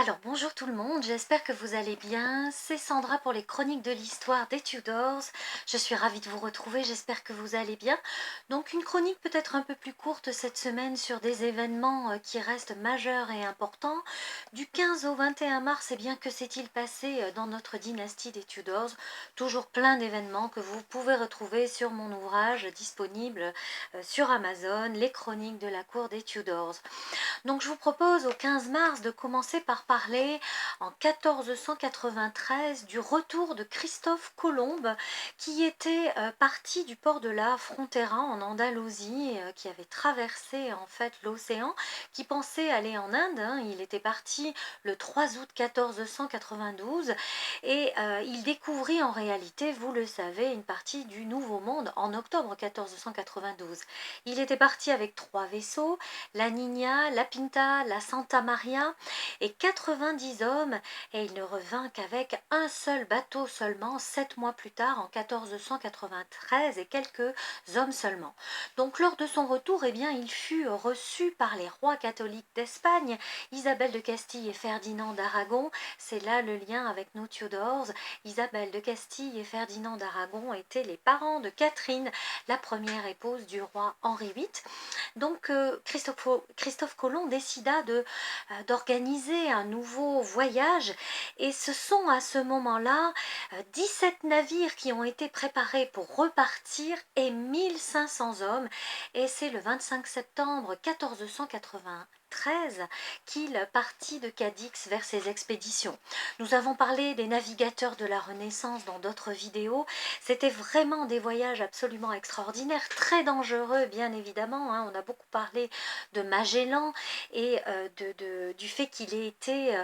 Alors bonjour tout le monde, j'espère que vous allez bien. C'est Sandra pour les chroniques de l'histoire des Tudors. Je suis ravie de vous retrouver, j'espère que vous allez bien. Donc une chronique peut-être un peu plus courte cette semaine sur des événements qui restent majeurs et importants. Du 15 au 21 mars, eh bien que s'est-il passé dans notre dynastie des Tudors? Toujours plein d'événements que vous pouvez retrouver sur mon ouvrage disponible sur Amazon, les chroniques de la cour des Tudors. Donc je vous propose au 15 mars de commencer par parler en 1493 du retour de Christophe Colomb qui était parti du port de la Frontera en Andalousie, qui avait traversé en fait l'océan, qui pensait aller en Inde. Il était parti le 3 août 1492 et il découvrit en réalité, vous le savez, une partie du Nouveau Monde en octobre 1492. Il était parti avec 3 vaisseaux, la Nina, la Pinta, la Santa Maria et 90 hommes, et il ne revint qu'avec un seul bateau seulement 7 mois plus tard en 1493 et quelques hommes seulement. Donc lors de son retour, eh bien, il fut reçu par les rois catholiques d'Espagne, Isabelle de Castille et Ferdinand d'Aragon. C'est là le lien avec nos Tudors. Isabelle de Castille et Ferdinand d'Aragon étaient les parents de Catherine, la première épouse du roi Henri VIII. Donc Christophe Colomb décida d'organiser un nouveau voyage, et ce sont à ce moment-là 17 navires qui ont été préparés pour repartir et 1500 hommes, et c'est le 25 septembre 1493 qu'il partit de Cadix vers ses expéditions. Nous avons parlé des navigateurs de la Renaissance dans d'autres vidéos. C'était vraiment des voyages absolument extraordinaires, très dangereux bien évidemment. On a beaucoup parlé de Magellan et du fait qu'il ait été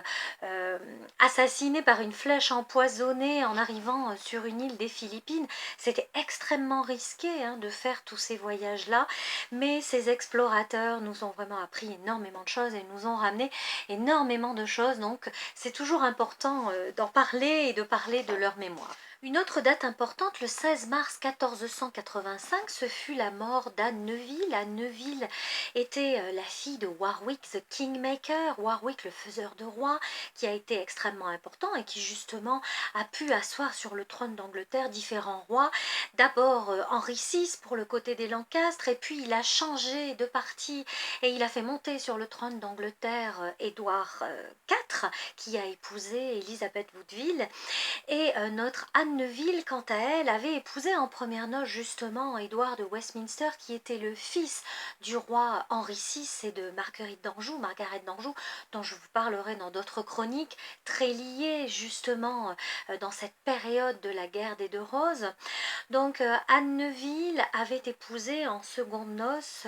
assassiné par une flèche empoisonnée en arrivant sur une île des Philippines. C'était extrêmement risqué de faire tous ces voyages-là, mais ces explorateurs nous ont vraiment appris énormément de choses et nous ont ramené énormément de choses, donc c'est toujours important d'en parler et de parler de leur mémoire. Une autre date importante, le 16 mars 1485, ce fut la mort d'Anne Neville. Anne Neville était la fille de Warwick the Kingmaker, Warwick le faiseur de rois, qui a été extrêmement important et qui justement a pu asseoir sur le trône d'Angleterre différents rois. D'abord Henri VI pour le côté des Lancastres, et puis il a changé de parti et il a fait monter sur le trône d'Angleterre Édouard IV, qui a épousé Élisabeth Woodville. Et notre Anne Neville, quant à elle, avait épousé en première noces justement Édouard de Westminster, qui était le fils du roi Henri VI et de Margaret d'Anjou, dont je vous parlerai dans d'autres chroniques, très liées justement dans cette période de la guerre des Deux Roses. Donc Anne Neville avait épousé en seconde noces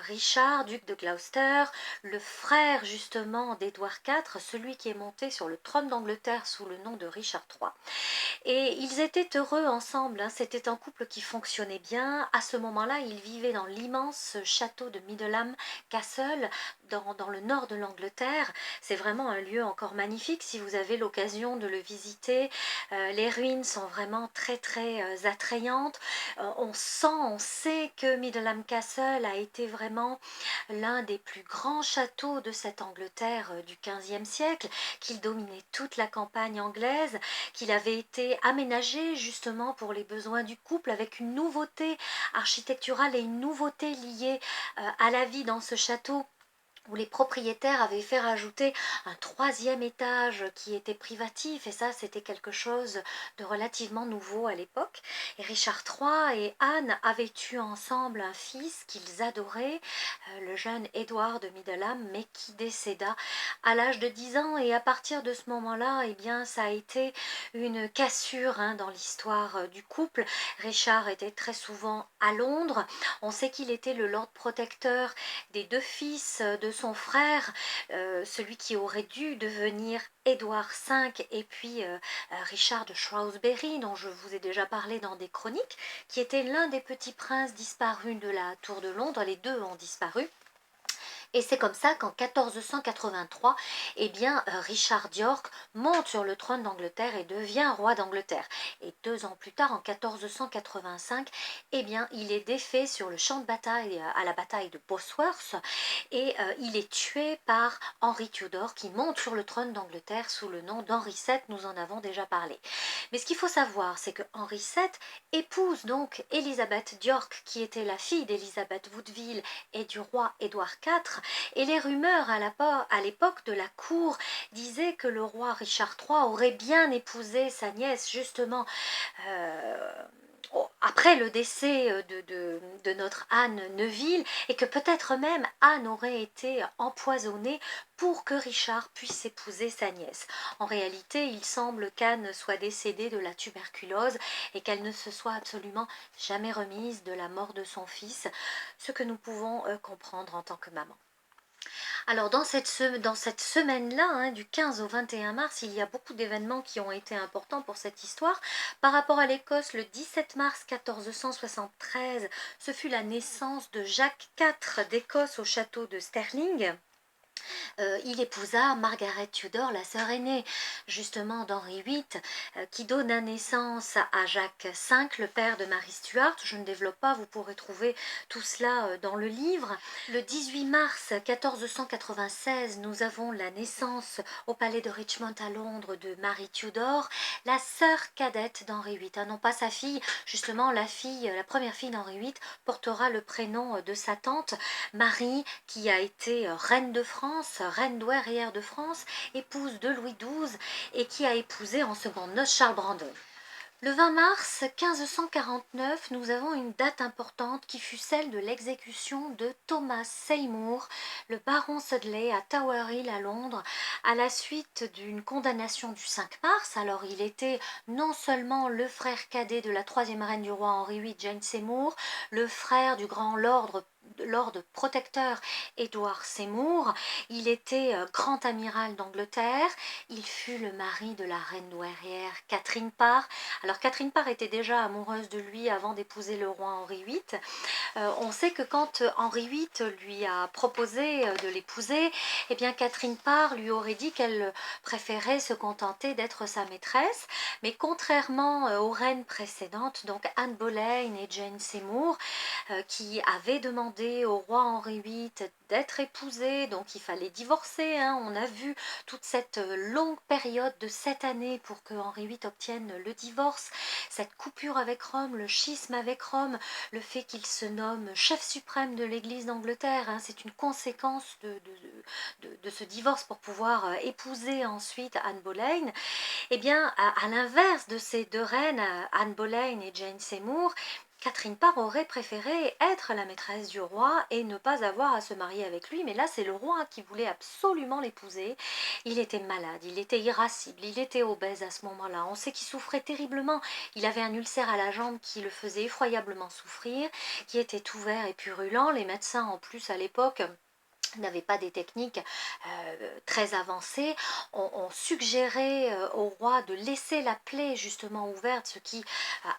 Richard, duc de Gloucester, le frère justement d'Édouard IV, celui qui est monté sur le trône d'Angleterre sous le nom de Richard III. Et ils étaient heureux ensemble, c'était un couple qui fonctionnait bien. À ce moment-là, ils vivaient dans l'immense château de Middleham Castle, dans le nord de l'Angleterre. C'est vraiment un lieu encore magnifique si vous avez l'occasion de le visiter. Les ruines sont vraiment très très attrayantes. On sait que Middleham Castle a été vraiment l'un des plus grands châteaux de cette Angleterre du XVe siècle, qu'il dominait toute la campagne anglaise, qu'il avait été aménagé justement pour les besoins du couple, avec une nouveauté architecturale et une nouveauté liée à la vie dans ce château, où les propriétaires avaient fait rajouter un troisième étage qui était privatif, et ça c'était quelque chose de relativement nouveau à l'époque. Et Richard III et Anne avaient eu ensemble un fils qu'ils adoraient, le jeune Édouard de Middleham, mais qui décéda à l'âge de 10 ans, et à partir de ce moment-là, eh bien ça a été une cassure dans l'histoire du couple. Richard était très souvent à Londres. On sait qu'il était le Lord Protecteur des 2 fils de son frère, celui qui aurait dû devenir Édouard V, et puis Richard de Shrewsbury, dont je vous ai déjà parlé dans des chroniques, qui était l'un des petits princes disparus de la Tour de Londres. Les deux ont disparu. Et c'est comme ça qu'en 1483, eh bien, Richard d'York monte sur le trône d'Angleterre et devient roi d'Angleterre. Et 2 ans plus tard, en 1485, eh bien, il est défait sur le champ de bataille à la bataille de Bosworth et il est tué par Henri Tudor qui monte sur le trône d'Angleterre sous le nom d'Henri VII, nous en avons déjà parlé. Mais ce qu'il faut savoir, c'est que Henri VII épouse donc Élisabeth d'York, qui était la fille d'Élisabeth Woodville et du roi Édouard IV, et les rumeurs à l'époque de la cour disaient que le roi Richard III aurait bien épousé sa nièce justement euh, après le décès de notre Anne Neville, et que peut-être même Anne aurait été empoisonnée pour que Richard puisse épouser sa nièce. En réalité, il semble qu'Anne soit décédée de la tuberculose et qu'elle ne se soit absolument jamais remise de la mort de son fils, ce que nous pouvons comprendre en tant que maman. Alors dans cette semaine-là, hein, du 15 au 21 mars, il y a beaucoup d'événements qui ont été importants pour cette histoire. Par rapport à l'Écosse, le 17 mars 1473, ce fut la naissance de Jacques IV d'Écosse au château de Stirling. Il épousa Margaret Tudor, la sœur aînée justement d'Henri VIII, qui donna naissance à Jacques V, le père de Marie Stuart. Je ne développe pas, vous pourrez trouver tout cela dans le livre. Le 18 mars 1496, nous avons la naissance au palais de Richmond à Londres de Marie Tudor, la sœur cadette d'Henri VIII, hein, non pas sa fille, justement la première fille d'Henri VIII portera le prénom de sa tante Marie, qui a été reine de France, reine douairière de France, épouse de Louis XII et qui a épousé en seconde noces Charles Brandon. Le 20 mars 1549, nous avons une date importante qui fut celle de l'exécution de Thomas Seymour, le baron Sudley à Tower Hill à Londres, à la suite d'une condamnation du 5 mars. Alors il était non seulement le frère cadet de la troisième reine du roi Henri VIII, Jane Seymour, le frère du grand lord protecteur Édouard Seymour, il était grand amiral d'Angleterre, il fut le mari de la reine douairière Catherine Parr. Alors Catherine Parr était déjà amoureuse de lui avant d'épouser le roi Henri VIII. On sait que quand Henri VIII lui a proposé de l'épouser, eh bien Catherine Parr lui aurait dit qu'elle préférait se contenter d'être sa maîtresse, mais contrairement aux reines précédentes, donc Anne Boleyn et Jane Seymour, qui avaient demandé au roi Henri VIII d'être épousée, donc il fallait divorcer, hein. On a vu toute cette longue période de 7 années pour que Henri VIII obtienne le divorce, cette coupure avec Rome, le schisme avec Rome, le fait qu'il se nomme chef suprême de l'église d'Angleterre, hein, c'est une conséquence de ce divorce pour pouvoir épouser ensuite Anne Boleyn. Eh bien, à l'inverse de ces deux reines, Anne Boleyn et Jane Seymour, Catherine Parr aurait préféré être la maîtresse du roi et ne pas avoir à se marier avec lui, mais là c'est le roi qui voulait absolument l'épouser. Il était malade, il était irascible, il était obèse à ce moment-là. On sait qu'il souffrait terriblement. Il avait un ulcère à la jambe qui le faisait effroyablement souffrir, qui était ouvert et purulent. Les médecins en plus à l'époque n'avaient pas des techniques très avancées, on suggérait au roi de laisser la plaie justement ouverte, ce qui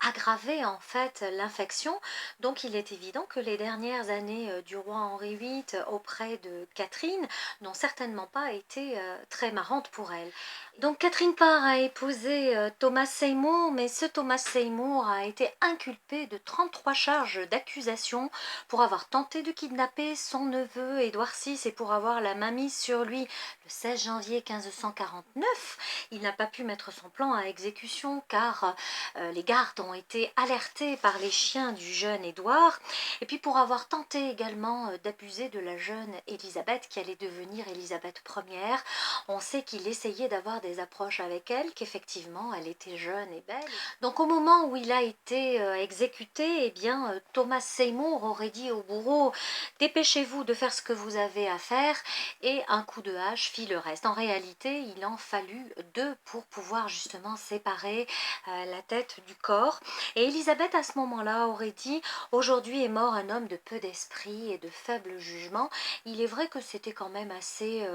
aggravait en fait l'infection. Donc il est évident que les dernières années du roi Henri VIII auprès de Catherine n'ont certainement pas été très marrantes pour elle. Donc Catherine Parr a épousé Thomas Seymour, mais ce Thomas Seymour a été inculpé de 33 charges d'accusation pour avoir tenté de kidnapper son neveu Édouard VI et pour avoir la main mise sur lui le 16 janvier 1549. Il n'a pas pu mettre son plan à exécution car les gardes ont été alertés par les chiens du jeune Édouard, et puis pour avoir tenté également d'abuser de la jeune Élisabeth qui allait devenir Élisabeth Ière. On sait qu'il essayait d'avoir des approches avec elle, qu'effectivement elle était jeune et belle. Donc au moment où il a été exécuté, eh bien Thomas Seymour aurait dit au bourreau: dépêchez-vous de faire ce que vous avez à faire, et un coup de hache fit le reste. En réalité, il en fallut deux pour pouvoir justement séparer la tête du corps. Et Élisabeth à ce moment-là aurait dit: aujourd'hui est mort un homme de peu d'esprit et de faible jugement. Il est vrai que c'était quand même assez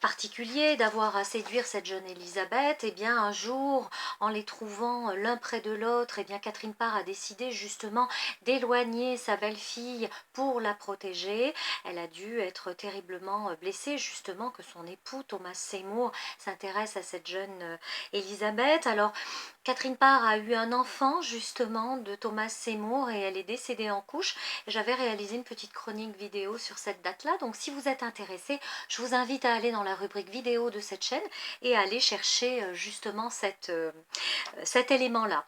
particulier d'avoir à séduire cette jeune Élisabeth. Et bien un jour, en les trouvant l'un près de l'autre, et bien Catherine Parr a décidé justement d'éloigner sa belle-fille pour la protéger. Elle a dû être terriblement blessée, justement, que son époux, Thomas Seymour, s'intéresse à cette jeune Élisabeth. Alors, Catherine Parr a eu un enfant, justement, de Thomas Seymour et elle est décédée en couche. J'avais réalisé une petite chronique vidéo sur cette date-là, donc si vous êtes intéressé, je vous invite à aller dans la rubrique vidéo de cette chaîne et à aller chercher justement cet élément-là.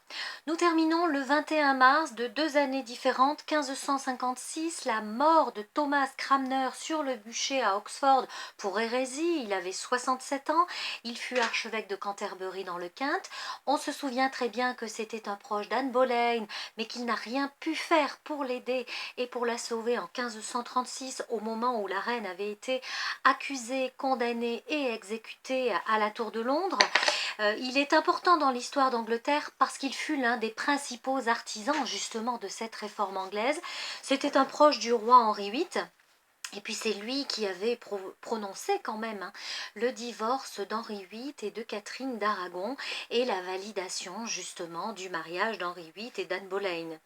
Nous terminons le 21 mars de 2 années différentes, 1556, la mort de Thomas Cranmer sur le bûcher à Oxford pour hérésie. Il avait 67 ans, il fut archevêque de Canterbury dans le Kent. On se souvient très bien que c'était un proche d'Anne Boleyn, mais qu'il n'a rien pu faire pour l'aider et pour la sauver en 1536, au moment où la reine avait été accusée, condamnée et exécutée à la Tour de Londres. Il est important dans l'histoire d'Angleterre parce qu'il fut l'un des principaux artisans justement de cette réforme anglaise. C'était un proche du roi Henri VIII. Et puis c'est lui qui avait prononcé quand même le divorce d'Henri VIII et de Catherine d'Aragon et la validation justement du mariage d'Henri VIII et d'Anne Boleyn.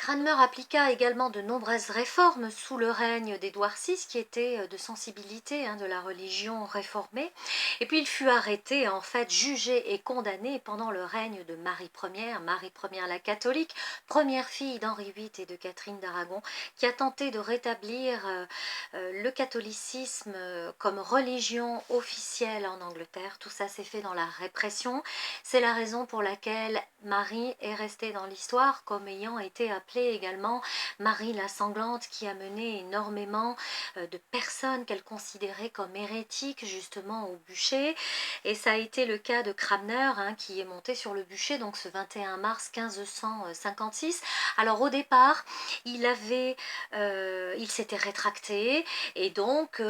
Cranmer appliqua également de nombreuses réformes sous le règne d'Édouard VI qui était de sensibilité de la religion réformée. Et puis il fut arrêté, en fait jugé et condamné pendant le règne de Marie Ier la catholique, première fille d'Henri VIII et de Catherine d'Aragon, qui a tenté de rétablir le catholicisme comme religion officielle en Angleterre. Tout ça s'est fait dans la répression. C'est la raison pour laquelle Marie est restée dans l'histoire comme ayant été appelée également Marie la sanglante, qui a mené énormément de personnes qu'elle considérait comme hérétiques justement au bûcher. Et ça a été le cas de Cranmer qui est monté sur le bûcher donc ce 21 mars 1556. Alors au départ il s'était rétracté et donc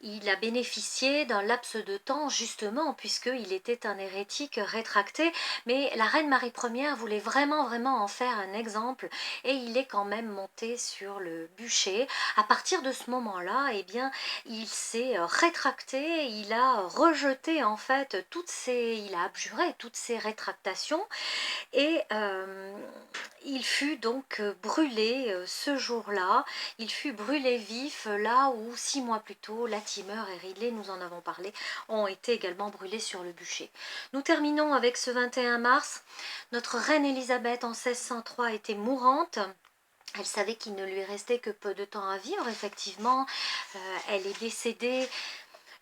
il a bénéficié d'un laps de temps justement puisqu'il était un hérétique rétracté, mais la reine Marie Ier voulait vraiment en faire un exemple et il est quand même monté sur le bûcher. À partir de ce moment-là, eh bien, il s'est rétracté, il a rejeté en fait il a abjuré toutes ces rétractations et il fut donc brûlé ce jour-là, il fut brûlé vif là où 6 mois plus tôt Latimer et Ridley, nous en avons parlé, ont été également brûlés sur le bûcher. Nous terminons avec ce 21 mars, notre reine Élisabeth en 1603 était mourante. Elle savait qu'il ne lui restait que peu de temps à vivre, effectivement, elle est décédée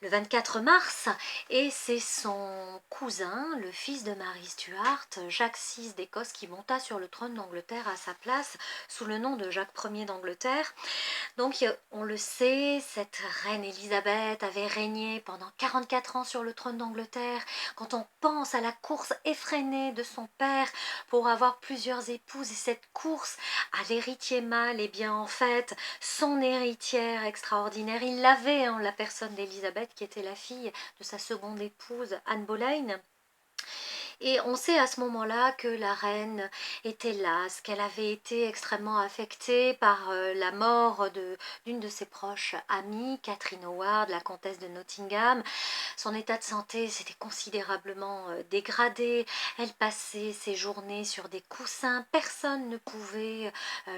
le 24 mars et c'est son cousin, le fils de Marie Stuart, Jacques VI d'Écosse, qui monta sur le trône d'Angleterre à sa place sous le nom de Jacques Ier d'Angleterre. Donc on le sait, cette reine Élisabeth avait régné pendant 44 ans sur le trône d'Angleterre. Quand on pense à la course effrénée de son père pour avoir plusieurs épouses et cette course à l'héritier mâle, et bien en fait son héritière extraordinaire, il l'avait en la personne d'Élisabeth qui était la fille de sa seconde épouse Anne Boleyn. Et on sait à ce moment-là que la reine était lasse, qu'elle avait été extrêmement affectée par la mort d'une de ses proches amies, Catherine Howard, la comtesse de Nottingham. Son état de santé s'était considérablement dégradé. Elle passait ses journées sur des coussins. Personne ne pouvait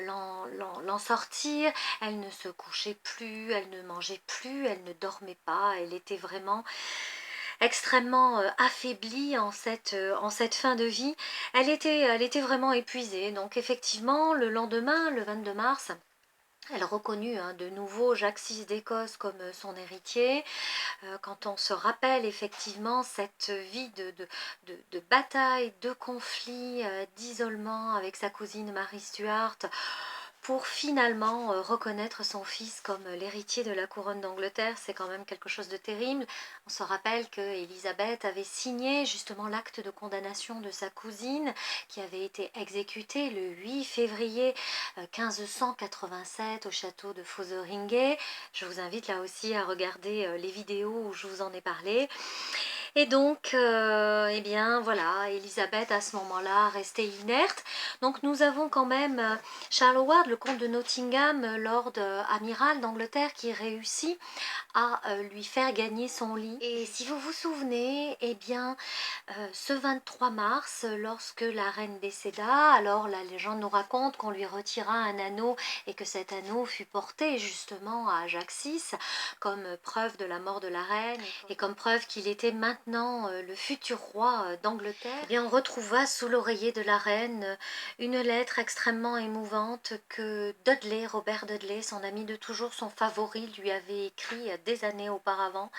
l'en sortir. Elle ne se couchait plus, elle ne mangeait plus, elle ne dormait pas. Elle était vraiment extrêmement affaiblie en cette fin de vie. Elle était vraiment épuisée. Donc effectivement, le lendemain, le 22 mars, elle reconnut de nouveau Jacques VI d'Écosse comme son héritier. Quand on se rappelle effectivement cette vie de bataille, de conflit, d'isolement avec sa cousine Marie Stuart, pour finalement reconnaître son fils comme l'héritier de la couronne d'Angleterre, c'est quand même quelque chose de terrible. On se rappelle que Élisabeth avait signé justement l'acte de condamnation de sa cousine qui avait été exécutée le 8 février 1587 au château de Fotheringhay. Je vous invite là aussi à regarder les vidéos où je vous en ai parlé. Et donc, eh bien voilà, Élisabeth à ce moment-là restait inerte. Donc nous avons quand même Charles Howard, le comte de Nottingham, lord amiral d'Angleterre, qui réussit à lui faire gagner son lit. Et si vous vous souvenez, eh bien, ce 23 mars, lorsque la reine décéda, alors la légende nous raconte qu'on lui retira un anneau et que cet anneau fut porté justement à Jacques VI comme preuve de la mort de la reine et comme preuve qu'il était maintenant le futur roi d'Angleterre. Eh bien, on retrouva sous l'oreiller de la reine une lettre extrêmement émouvante que Dudley, Robert Dudley, son ami de toujours, son favori, lui avait écrit des années auparavant,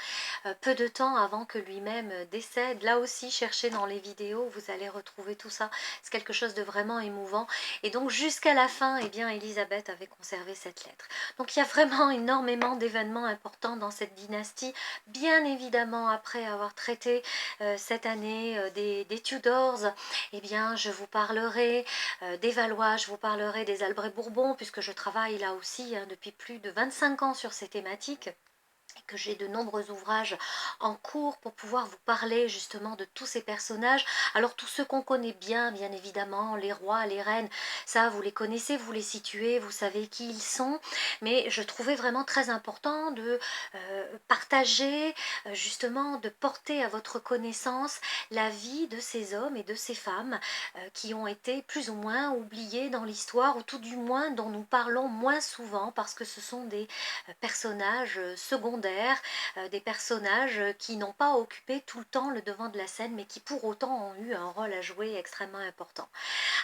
peu de temps avant que lui-même décède. Là aussi, cherchez dans les vidéos, vous allez retrouver tout ça. C'est quelque chose de vraiment émouvant. Et donc jusqu'à la fin, eh bien, Élisabeth avait conservé cette lettre. Donc il y a vraiment énormément d'événements importants dans cette dynastie. Bien évidemment, après avoir traité cette année des Tudors, eh bien, je vous parlerai des Valois, je vous parlerai des Albret-Bourbon, puisque je travaille là aussi depuis plus de 25 ans sur ces thématiques, et que j'ai de nombreux ouvrages en cours pour pouvoir vous parler justement de tous ces personnages. Alors tous ceux qu'on connaît bien, bien évidemment, les rois, les reines, ça vous les connaissez, vous les situez, vous savez qui ils sont, mais je trouvais vraiment très important de partager, justement de porter à votre connaissance la vie de ces hommes et de ces femmes qui ont été plus ou moins oubliés dans l'histoire, ou tout du moins dont nous parlons moins souvent, parce que ce sont des personnages secondaires, des personnages qui n'ont pas occupé tout le temps le devant de la scène, mais qui pour autant ont eu un rôle à jouer extrêmement important.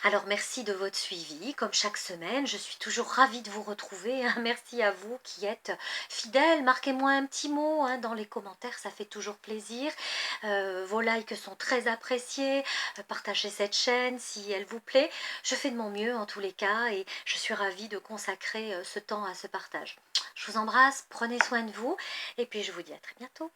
Alors merci de votre suivi, comme chaque semaine, je suis toujours ravie de vous retrouver, hein. Merci à vous qui êtes fidèles, marquez-moi un petit mot hein, dans les commentaires, ça fait toujours plaisir. Vos likes sont très appréciés, partagez cette chaîne si elle vous plaît. Je fais de mon mieux en tous les cas et je suis ravie de consacrer ce temps à ce partage. Je vous embrasse, prenez soin de vous et puis je vous dis à très bientôt.